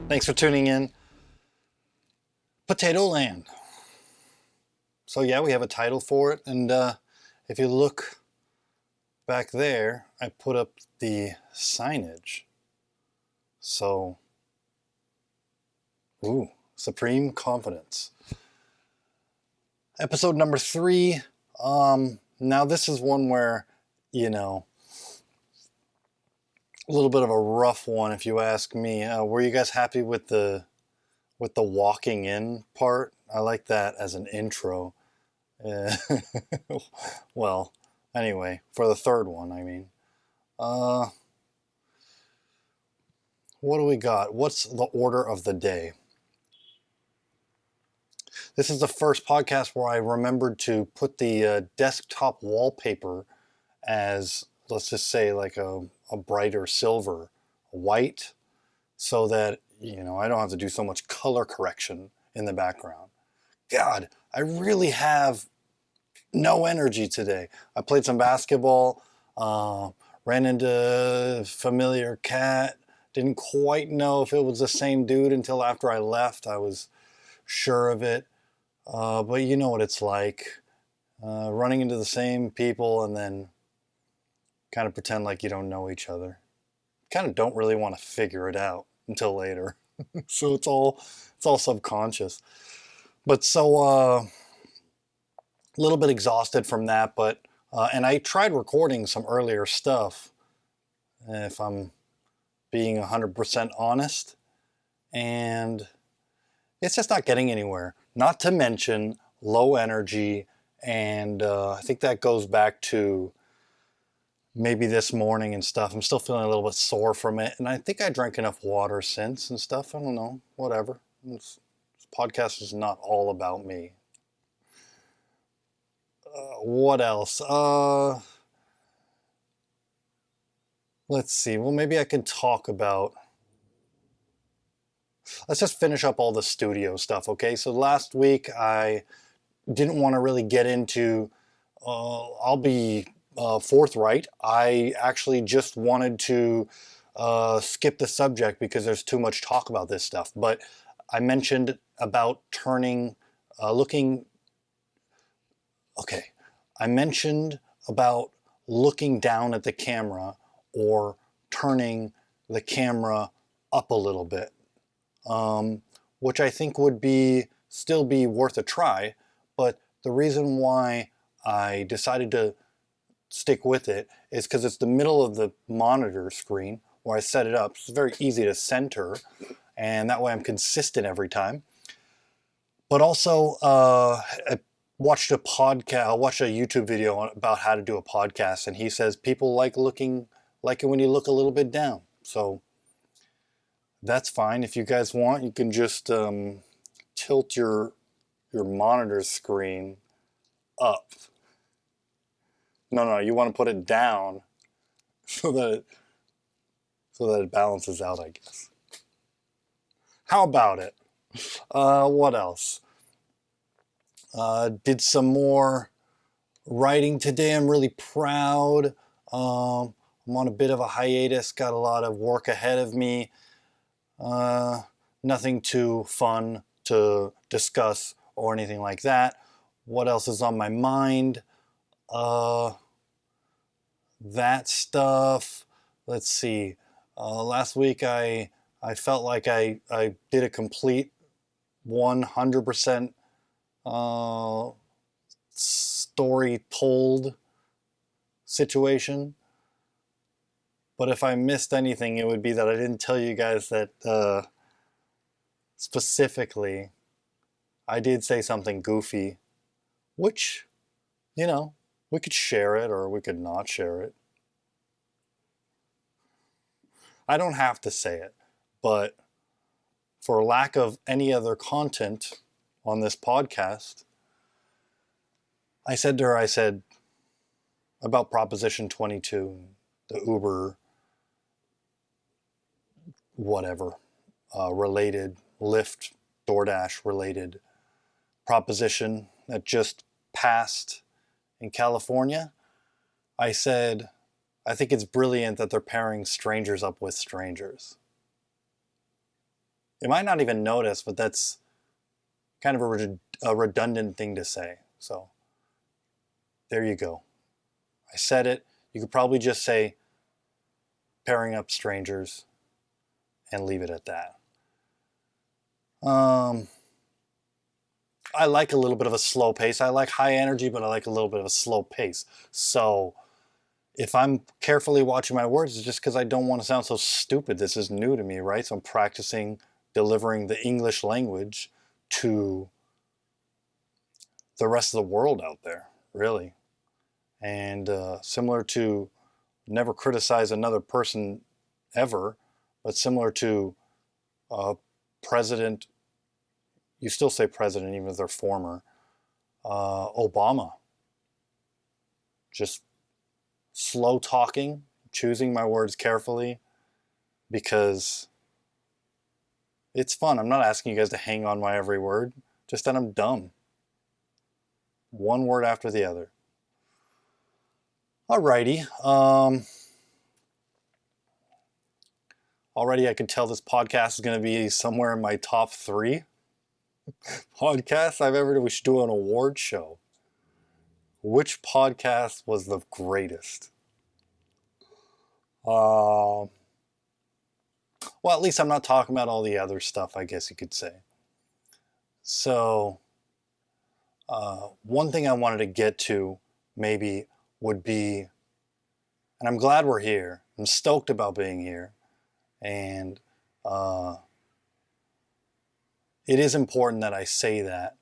Thanks for tuning in. Potato Land. So yeah, we have a title for it, and if you look back there, I put up the signage. So, Supreme Confidence. Episode number 3. Now this is one where, a little bit of a rough one, if you ask me. Were you guys happy with the walking in part? I like that as an intro. Well, anyway, for the third one, I mean. What do we got? What's the order of the day? This is the first podcast where I remembered to put the desktop wallpaper as, let's just say, like a brighter silver, white, so that, I don't have to do so much color correction in the background. God, I really have no energy today. I played some basketball, ran into a familiar cat, didn't quite know if it was the same dude until after I left. I was sure of it. But you know what it's like, running into the same people and then kind of pretend like you don't know each other. Kind of don't really want to figure it out until later. So it's all subconscious. But so a little bit exhausted from that, but and I tried recording some earlier stuff, if I'm being 100% honest, and it's just not getting anywhere. Not to mention low energy, and I think that goes back to maybe this morning and stuff. I'm still feeling a little bit sore from it, and I think I drank enough water since and stuff. I don't know, whatever. This podcast is not all about me. What else? Let's see. Well, maybe I can talk about... Let's just finish up all the studio stuff, okay? So last week I didn't want to really get into... I'll be forthright. I actually just wanted to skip the subject because there's too much talk about this stuff. But I mentioned about looking... Okay. I mentioned about looking down at the camera or turning the camera up a little bit, which I think would still be worth a try. But the reason why I decided to stick with it is because it's the middle of the monitor screen where I set it up. It's very easy to center, and that way I'm consistent every time. But also, I watched a YouTube video about how to do a podcast, and he says people like it when you look a little bit down. So that's fine. If you guys want, you can just tilt your monitor screen up. No, you want to put it down so that it balances out, I guess. How about it? What else? Did some more writing today. I'm really proud. I'm on a bit of a hiatus, got a lot of work ahead of me. Nothing too fun to discuss or anything like that. What else is on my mind? That stuff. Let's see. Last week I felt like I did a complete 100% story told situation. But if I missed anything, it would be that I didn't tell you guys that specifically I did say something goofy, which, we could share it or we could not share it. I don't have to say it, but for lack of any other content on this podcast, I said to her, about Proposition 22, the Uber, whatever, related, Lyft, DoorDash related proposition that just passed in California. I said, I think it's brilliant that they're pairing strangers up with strangers. You might not even notice, but that's kind of a redundant thing to say. So there you go. I said it. You could probably just say pairing up strangers and leave it at that. I like a little bit of a slow pace. I like high energy, but I like a little bit of a slow pace. So if I'm carefully watching my words, it's just because I don't want to sound so stupid. This is new to me, right? So I'm practicing delivering the English language to the rest of the world out there, really. And similar to never criticize another person ever, but similar to President, you still say president even if they're former, Obama. Just slow talking, choosing my words carefully, because it's fun. I'm not asking you guys to hang on my every word, just that I'm dumb. One word after the other. Alrighty. Already I can tell this podcast is going to be somewhere in my top 3 podcasts I've ever done. We should do an award show. Which podcast was the greatest? Well, at least I'm not talking about all the other stuff, I guess you could say. So, one thing I wanted to get to maybe would be, and I'm glad we're here. I'm stoked about being here. And it is important that I say that.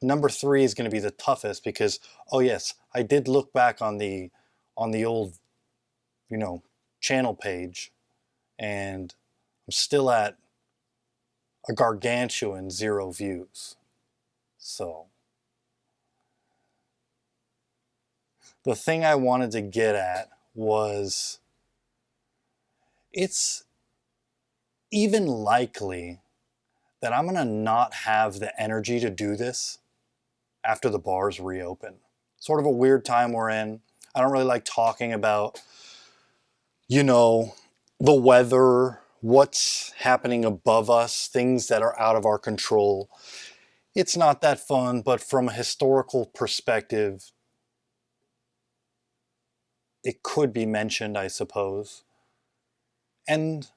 Number 3 is going to be the toughest because, oh yes, I did look back on the old, channel page, and I'm still at a gargantuan 0 views. So the thing I wanted to get at was, it's even likely that I'm going to not have the energy to do this after the bars reopen. Sort of a weird time we're in. I don't really like talking about, the weather, what's happening above us, things that are out of our control. It's not that fun, but from a historical perspective, it could be mentioned, I suppose. And,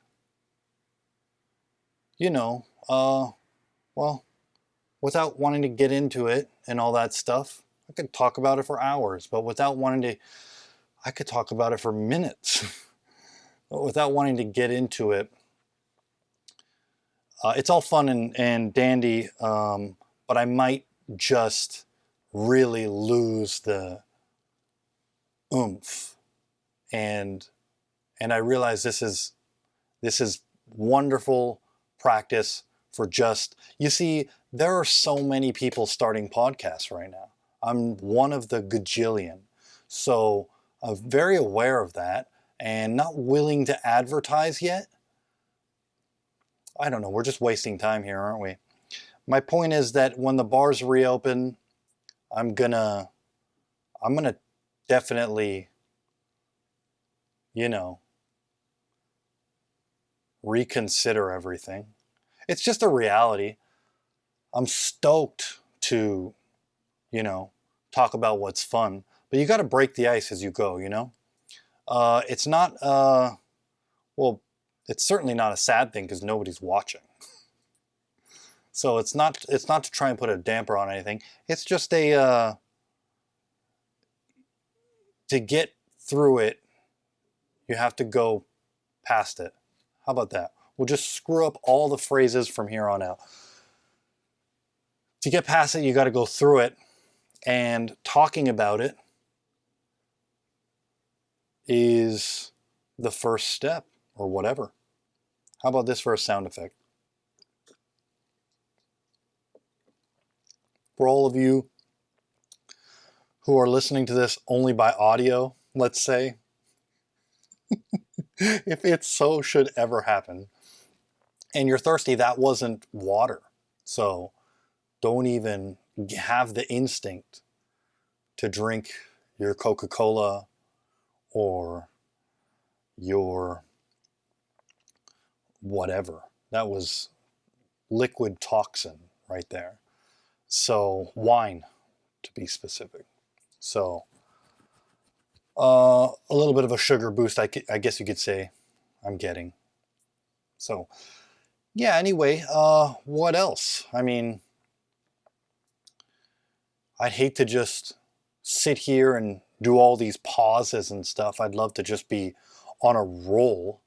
well, without wanting to get into it and all that stuff, I could talk about it for hours, but without wanting to, I could talk about it for minutes. But without wanting to get into it, it's all fun and dandy, but I might just really lose the oomph. And I realize this is wonderful practice for just, you see, there are so many people starting podcasts right now. I'm one of the gajillion. So I'm very aware of that and not willing to advertise yet. I don't know, we're just wasting time here, aren't we? My point is that when the bars reopen, I'm gonna definitely, reconsider everything. It's just a reality. I'm stoked to, talk about what's fun, but you got to break the ice as you go, It's not, well, it's certainly not a sad thing because nobody's watching. So it's not to try and put a damper on anything. It's just to get through it, you have to go past it. How about that? We'll just screw up all the phrases from here on out. To get past it, you got to go through it, and talking about it is the first step, or whatever. How about this for a sound effect? For all of you who are listening to this only by audio, let's say, if it so should ever happen, and you're thirsty, that wasn't water. So don't even have the instinct to drink your Coca-Cola or your whatever, That was liquid toxin right there. So wine, to be specific. So a little bit of a sugar boost, I guess you could say, I'm getting. So yeah. Anyway, what else? I mean, I'd hate to just sit here and do all these pauses and stuff. I'd love to just be on a roll,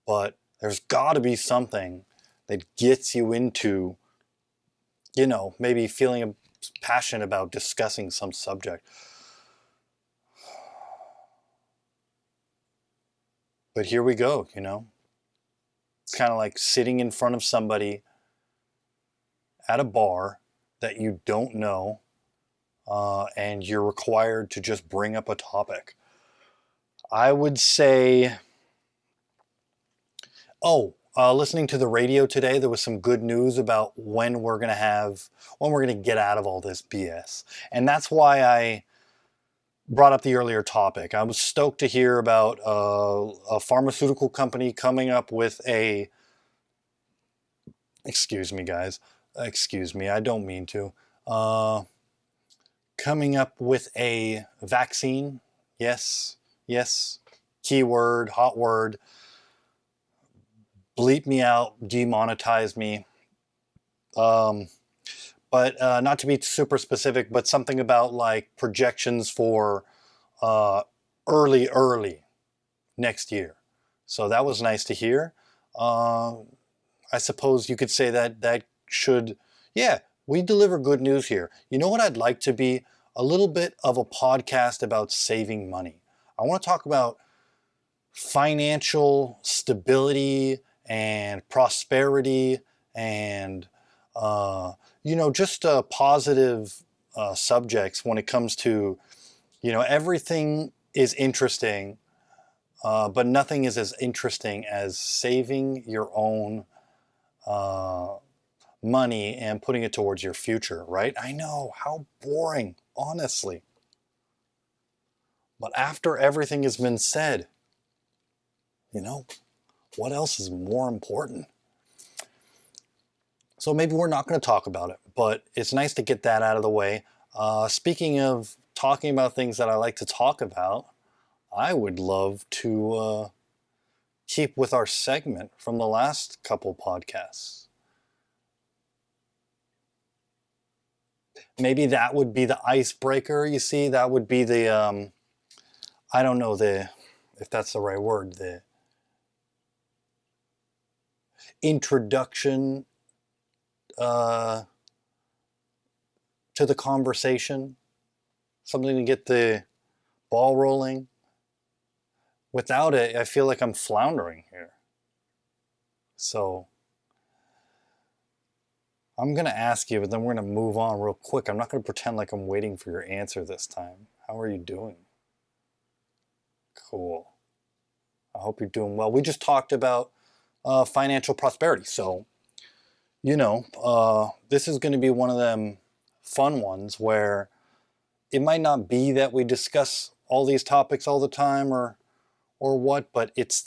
but there's got to be something that gets you into, maybe feeling passionate about discussing some subject. But here we go, It's kind of like sitting in front of somebody at a bar that you don't know, and you're required to just bring up a topic. I would say, listening to the radio today, there was some good news about when we're going to get out of all this BS. And that's why I brought up the earlier topic. I was stoked to hear about a pharmaceutical company coming up with excuse me, guys. Excuse me, I don't mean to. Coming up with a vaccine. Yes. Keyword, hot word. Bleep me out, demonetize me. But not to be super specific, but something about like projections for early next year. So that was nice to hear. I suppose you could say that should, yeah, we deliver good news here. You know what I'd like to be? A little bit of a podcast about saving money. I want to talk about financial stability and prosperity and, just positive subjects when it comes to, everything is interesting, but nothing is as interesting as saving your own money and putting it towards your future, right? I know, how boring, honestly. But after everything has been said, what else is more important? So maybe we're not going to talk about it, but it's nice to get that out of the way. Speaking of talking about things that I like to talk about, I would love to keep with our segment from the last couple podcasts. Maybe that would be the icebreaker, you see? That would be the, I don't know if that's the right word, the introduction to the conversation. Something to get the ball rolling. Without it, I feel like I'm floundering here. So I'm going to ask you, but then we're going to move on real quick. I'm not going to pretend like I'm waiting for your answer this time. How are you doing? Cool. I hope you're doing well. We just talked about financial prosperity. So, this is going to be one of them fun ones where it might not be that we discuss all these topics all the time or what, but it's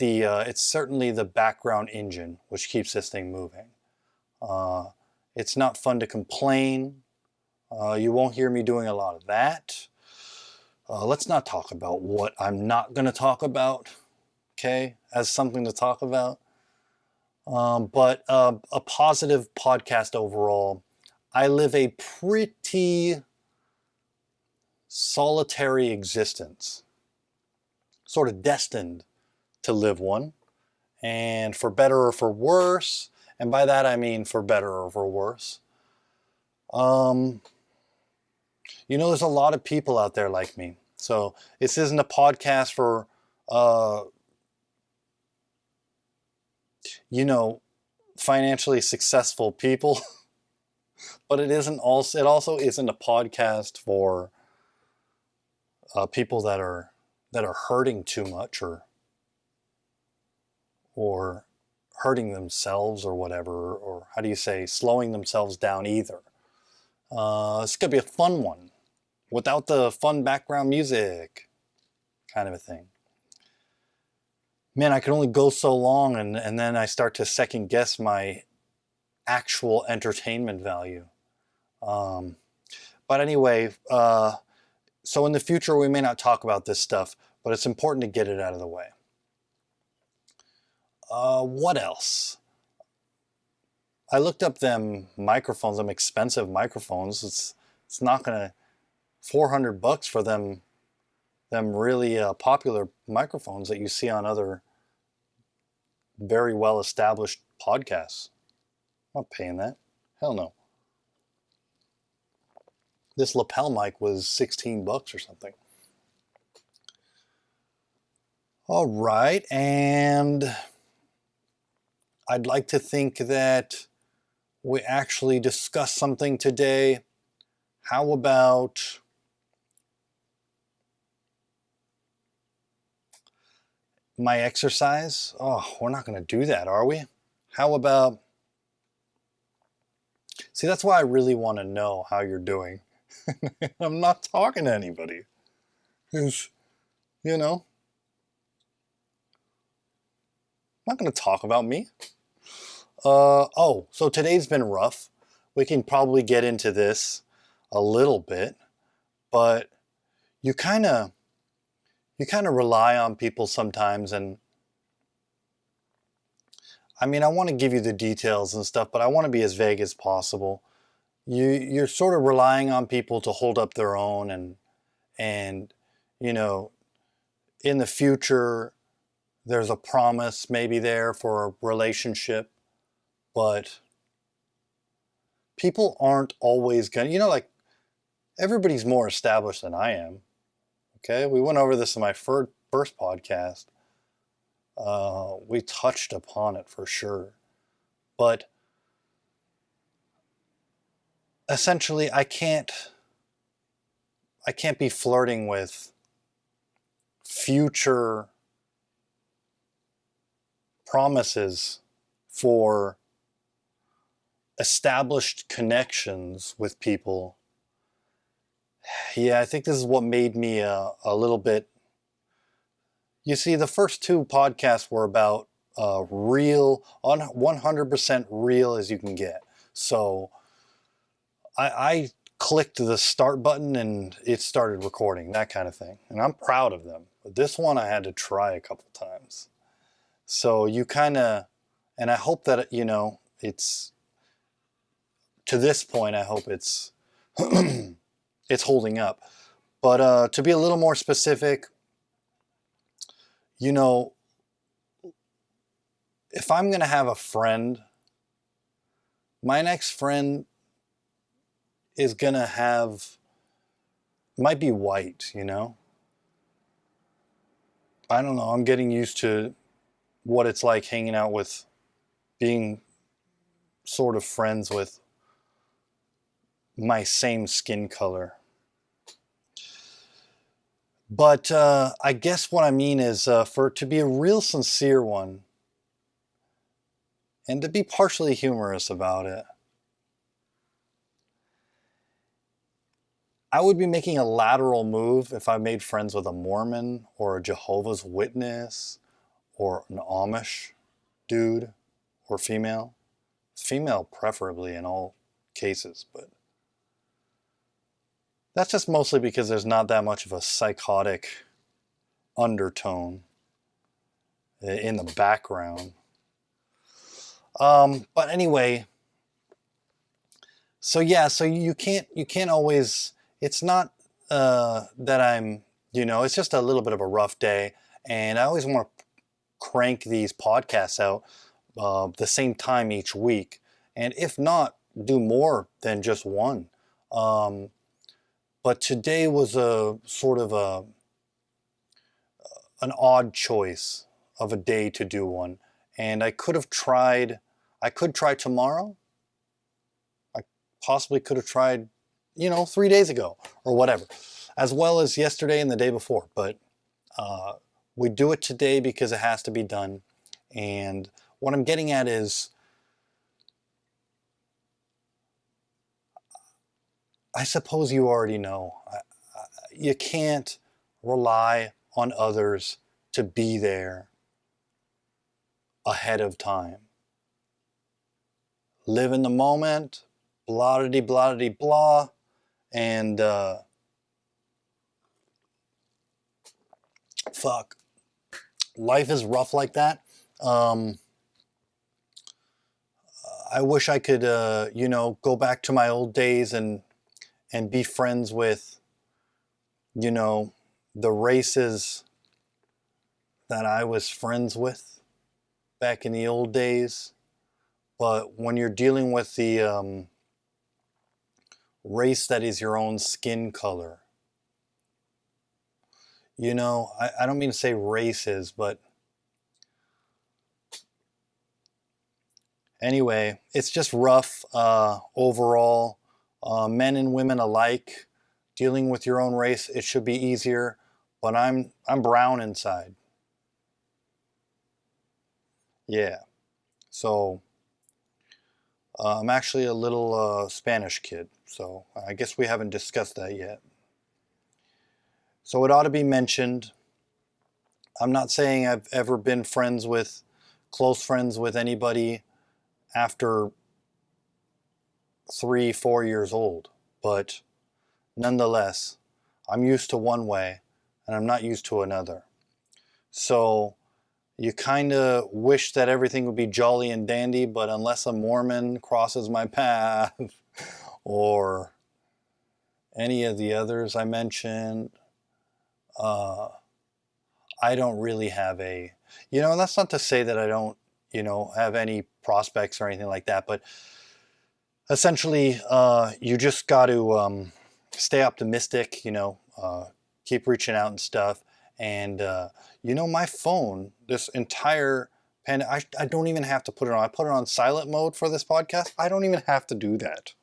certainly the background engine which keeps this thing moving. It's not fun to complain. You won't hear me doing a lot of that. Let's not talk about what I'm not going to talk about, okay, as something to talk about. But a positive podcast overall. I live a pretty solitary existence, sort of destined to live one, and for better or for worse, and by that I mean for better or for worse. There's a lot of people out there like me. So this isn't a podcast for, financially successful people, but it also isn't a podcast for people that are hurting too much or hurting themselves or whatever, or how do you say, slowing themselves down either. It's going to be a fun one without the fun background music kind of a thing. man, I can only go so long, and then I start to second guess my actual entertainment value. Um, but anyway, so in the future, we may not talk about this stuff, but it's important to get it out of the way. What else? I looked up them microphones, them expensive microphones. It's not gonna $400 for them really popular microphones that you see on other very well established podcasts. I'm not paying that. Hell no. This lapel mic was $16 or something. All right, and I'd like to think that we actually discussed something today. How about my exercise? Oh, we're not going to do that, are we? How about... See, that's why I really want to know how you're doing. I'm not talking to anybody. Because, you know, I'm not going to talk about me. So today's been rough. We can probably get into this a little bit, but you kind of rely on people sometimes, and I mean, I want to give you the details and stuff, but I want to be as vague as possible. You're sort of relying on people to hold up their own, and you know, in the future there's a promise maybe there for a relationship, but people aren't always gonna, like, everybody's more established than I am. Okay, we went over this in my first podcast. We touched upon it for sure, but essentially, I can't be flirting with future promises for established connections with people. Yeah, I think this is what made me a little bit... You see, the first two podcasts were about real, 100% real as you can get. So I clicked the start button and it started recording, that kind of thing. And I'm proud of them. But this one I had to try a couple times. So you kind of, and I hope that, it's, to this point, I hope it's, it's holding up. But to be a little more specific, if I'm going to have a friend, my next friend is going to might be white, I don't know. I'm getting used to what it's like hanging out with, being sort of friends with my same skin color. But I guess what I mean is for it to be a real sincere one and to be partially humorous about it, I would be making a lateral move if I made friends with a Mormon or a Jehovah's Witness or an Amish dude or female. Female preferably in all cases, but that's just mostly because there's not that much of a psychotic undertone in the background. But anyway, so yeah, so you can't always... It's not that I'm, it's just a little bit of a rough day, and I always want to crank these podcasts out the same time each week, and if not, do more than just one. But today was a sort of an odd choice of a day to do one, and I could try tomorrow. I possibly could have tried, 3 days ago or whatever, as well as yesterday and the day before. But we do it today because it has to be done. And what I'm getting at is, I suppose you already know, you can't rely on others to be there ahead of time. Live in the moment, blah de blah, and fuck, life is rough like that. I wish I could, go back to my old days and be friends with, the races that I was friends with back in the old days. But when you're dealing with the race that is your own skin color, I don't mean to say races, but anyway, it's just rough overall. Men and women alike, dealing with your own race, it should be easier. But I'm brown inside. Yeah. So I'm actually a little Spanish kid. So I guess we haven't discussed that yet. So it ought to be mentioned. I'm not saying I've ever been close friends with anybody after 3-4 years old, but nonetheless, I'm used to one way and I'm not used to another. So you kind of wish that everything would be jolly and dandy, but unless a Mormon crosses my path or any of the others I mentioned, I don't really have that's not to say that I don't, have any prospects or anything like that, but essentially, you just got to stay optimistic, keep reaching out and stuff. And, my phone, this entire I don't even have to put it on. I put it on silent mode for this podcast. I don't even have to do that.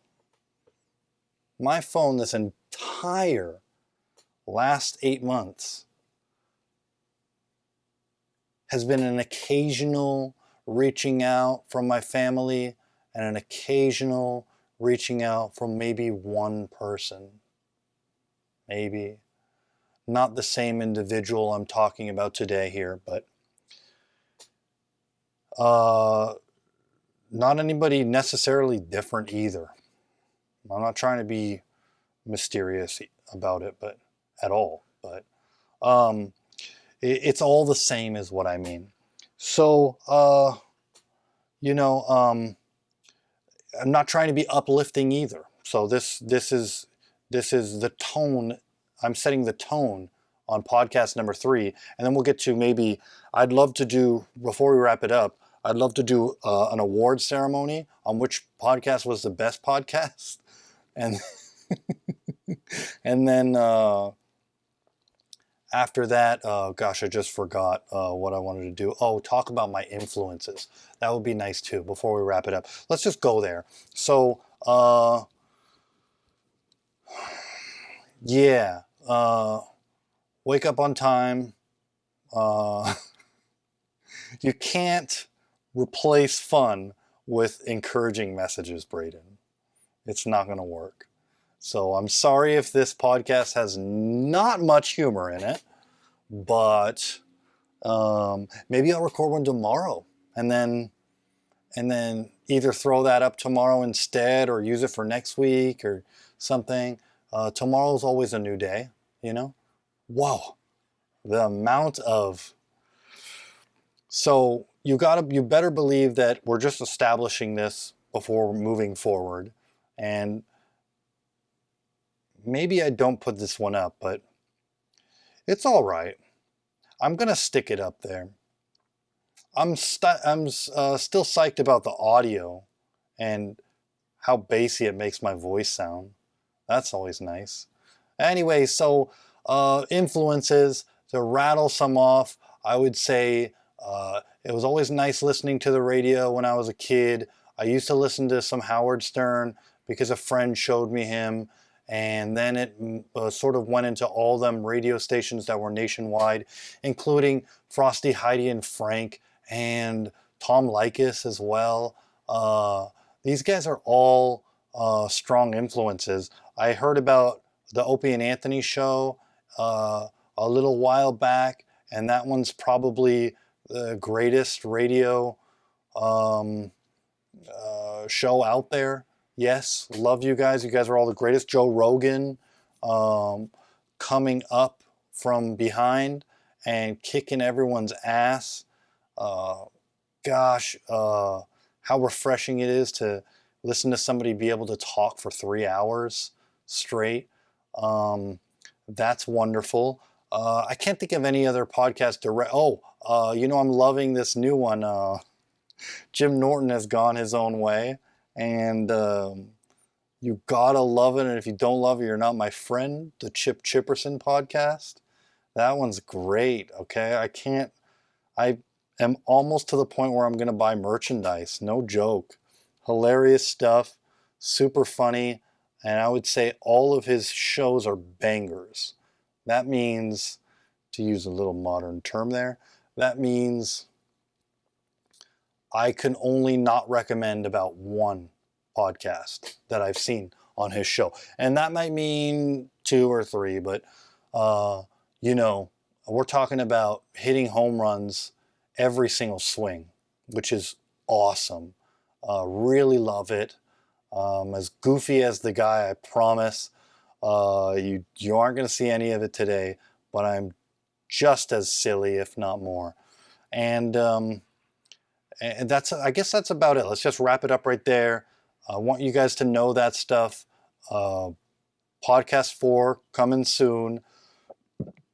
My phone, this entire last 8 months, has been an occasional reaching out from my family and an occasional reaching out from maybe one person. Maybe. Not the same individual I'm talking about today here, but not anybody necessarily different either. I'm not trying to be mysterious about it, but at all. But it's all the same is what I mean. So, I'm not trying to be uplifting either. So this is the tone. I'm setting the tone on podcast number 3, and then we'll get to maybe. I'd love to do, before we wrap it up, I'd love to do an award ceremony on which podcast was the best podcast, and and then after that, gosh, I just forgot what I wanted to do. Oh, talk about my influences. That would be nice too. Before we wrap it up, let's just go there. So, yeah, wake up on time. You can't replace fun with encouraging messages, Braden. It's not going to work. So I'm sorry if this podcast has not much humor in it, but maybe I'll record one tomorrow and then either throw that up tomorrow instead or use it for next week or something. Tomorrow's always a new day, Whoa, the amount of... So you better believe that we're just establishing this before moving forward. And maybe I don't put this one up, but it's all right. I'm gonna stick it up there. I'm still psyched about the audio and how bassy it makes my voice sound. That's always nice. Anyway, so influences, to rattle some off, I would say it was always nice listening to the radio when I was a kid. I used to listen to some Howard Stern because a friend showed me him, and then it sort of went into all them radio stations that were nationwide, including Frosty, Heidi, and Frank, and Tom Leykis as well. These guys are all strong influences. I heard about the Opie and Anthony show a little while back, and that one's probably the greatest radio um, show out there. Yes, love you guys. You guys are all the greatest. Joe Rogan um, coming up from behind and kicking everyone's ass. Uh, gosh, how refreshing it is to listen to somebody be able to talk for 3 hours straight. Um, that's wonderful. I can't think of any other podcast direct. Oh, I'm loving this new one. Jim Norton has gone his own way, and you gotta love it. And if you don't love it, you're not my friend. The Chip Chipperson podcast. That one's great. Okay, I am almost to the point where I'm gonna buy merchandise. No joke. Hilarious stuff. Super funny. And I would say all of his shows are bangers. That means, to use a little modern term there, that means I can only not recommend about one podcast that I've seen on his show. And that might mean two or three, but, uh, you know, we're talking about hitting home runs every single swing, which is awesome. Really love it. As goofy as the guy, I promise. You aren't going to see any of it today, but I'm just as silly, if not more. And I guess that's about it. Let's just wrap it up right there. I want you guys to know that stuff. Uh, Podcast 4 coming soon.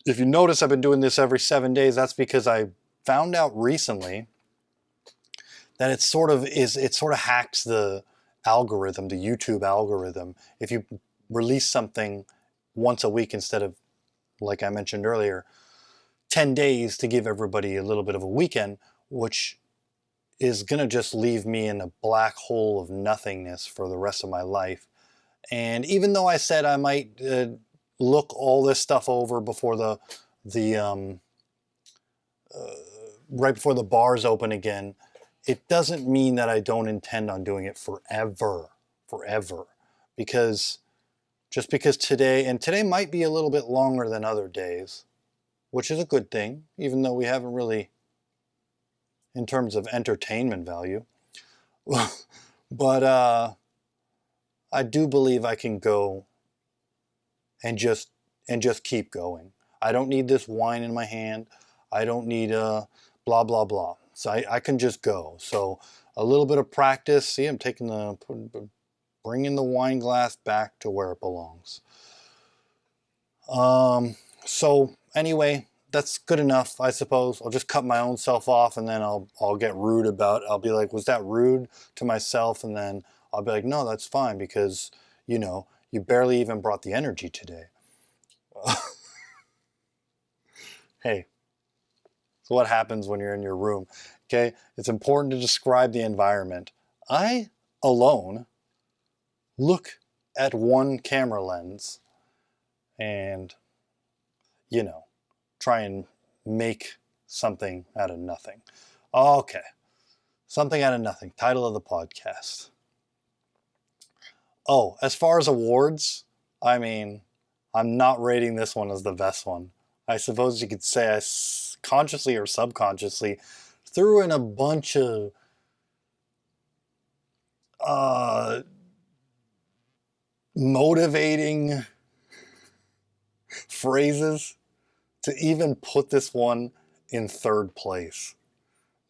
If you notice, I've been doing this every 7 days. That's because I found out recently that it sort of hacks the algorithm, the YouTube algorithm. If you release something once a week instead of, like I mentioned earlier, 10 days to give everybody a little bit of a weekend, which is going to just leave me in a black hole of nothingness for the rest of my life. And even though I said I might look all this stuff over before the right before the bars open again, it doesn't mean that I don't intend on doing it forever. Because just because today might be a little bit longer than other days, which is a good thing, even though we haven't really, in terms of entertainment value. But I do believe I can go and just keep going. I don't need this wine in my hand. I don't need blah blah blah. So I can just go. So a little bit of practice. See, I'm bringing the wine glass back to where it belongs. So anyway, that's good enough, I suppose. I'll just cut my own self off, and then I'll get rude about it. I'll be like, was that rude to myself? And then I'll be like, no, that's fine, because you barely even brought the energy today. Hey, so what happens when you're in your room? Okay, it's important to describe the environment. I alone look at one camera lens and try and make something out of nothing. Okay, something out of nothing. Title of the podcast. Oh, as far as awards, I mean, I'm not rating this one as the best one. I suppose you could say I consciously or subconsciously threw in a bunch of motivating phrases to even put this one in third place.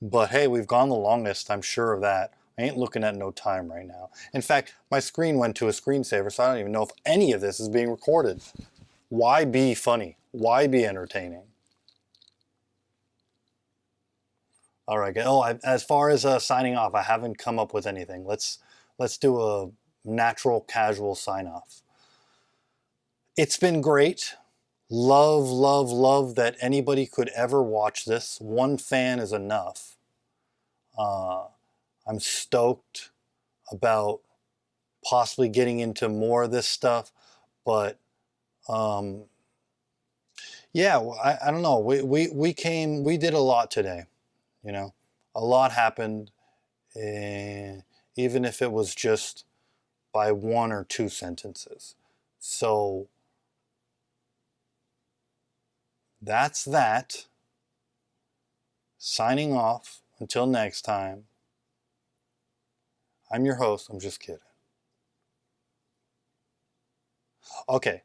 But hey, we've gone the longest, I'm sure of that. I ain't looking at no time right now. In fact, my screen went to a screensaver, so I don't even know if any of this is being recorded. Why be funny? Why be entertaining? All right. Oh, as far as signing off, I haven't come up with anything. Let's do a natural, casual sign off. It's been great. Love, love, love that anybody could ever watch this. One fan is enough. I'm stoked about possibly getting into more of this stuff, but yeah, I don't know. We did a lot today. A lot happened, even if it was just by one or two sentences. So that's that. signing off. Until next time. I'm your host. I'm just kidding. Okay,